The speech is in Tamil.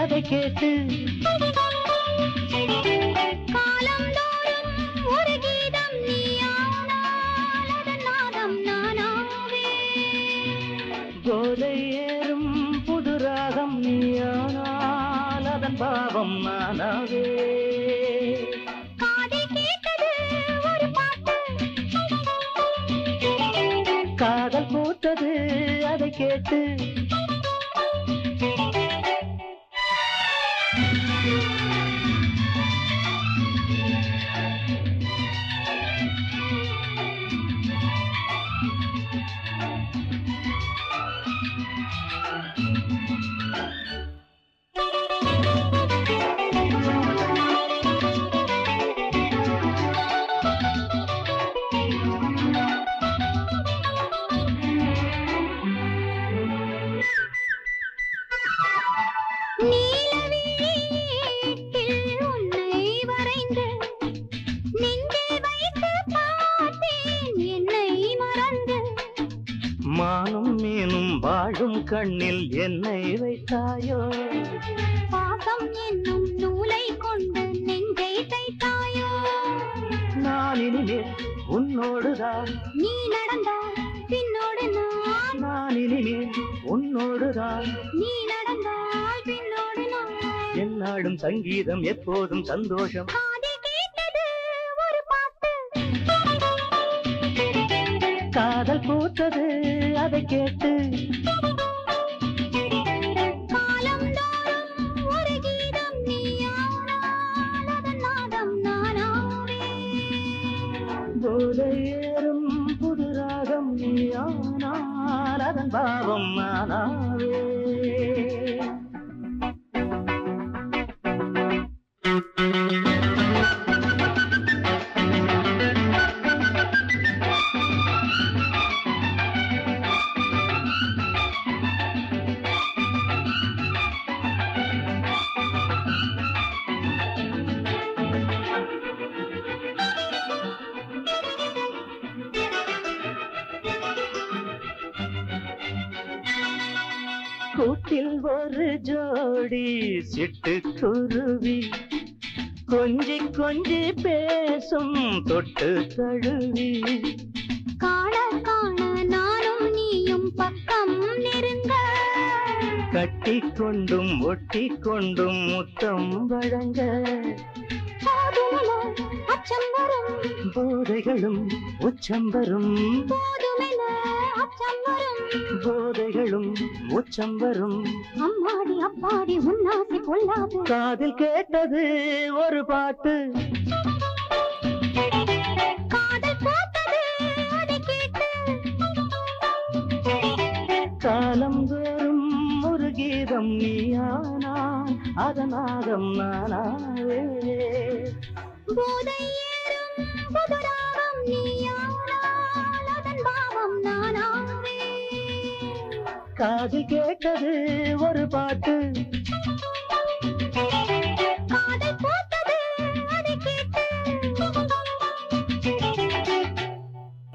அதை கேட்டு காலந்தோறும் ஒரு கீதம் நீயானால் அதன் நாதம் நானாவே. போதை ஏறும் புது ராகம் நீயானால் அதன் பாவம் நானாவே. காதில் கேட்டது ஒரு பாட்டு, காதல் பூத்தது அதை கேட்டு நீலவீட்டில் உன்னை வரைந்து நெஞ்சில் வைத்து பார்த்தேன் என்னை மறந்து. மானும் மீனும் வாழும் கண்ணில் என்னை வைத்தாயோ. பாசம் என்னும் நூலை கொண்டு நெஞ்சை தைத்தாயோ. நான் இனிமேல் உன்னோடுதான், நீ நடந்தால் பின்னோடு நான், நான் இனிமேல் உன்னோடுதான், நீ நடந்தால் பின்னோடு நான். என்னாடும் சங்கீதம் எப்போதும் சந்தோஷம். காதில் கேட்டது ஒரு பாட்டு, காதல் பூத்தது அதை கேட்டு காலந்தோறும் ஒரு கீதம் நீயானால் அதன் நாதம் நானாவே. போதை ஏறும் புது ராகம் நீயானால் அதன் பாவம் நானாவே. கூட்டில் ஒரு ஜோடி சிட்டுக்குருவி கொஞ்சி கொஞ்சி பேசும் தொட்டு தழுவி. காண காண நானும் நீயும் பக்கம் நெருங்க. கட்டிக்கொண்டும் ஒட்டிக்கொண்டும் முத்தம் வழங்க. போதுமென அச்சம் வரும், போதைகளும் உச்சம் வரும், போதுமென அச்சம் வரும். போதைகளும் உச்சம் வரும். அம்மாடி அப்பாடி உன்னாசி பொல்லாது. காதில் கேட்டது ஒரு பாட்டு, காதல் போட்டது அதை கேட்டு காலம் தோறும் ஒரு கீதம் நீயானால் அதனாகம் நானாவே. போதை ஏறும் புது ராகம் நீயானால் அதன் பாவம் நானாவே. காதில் கேட்டது ஒரு பாட்டு,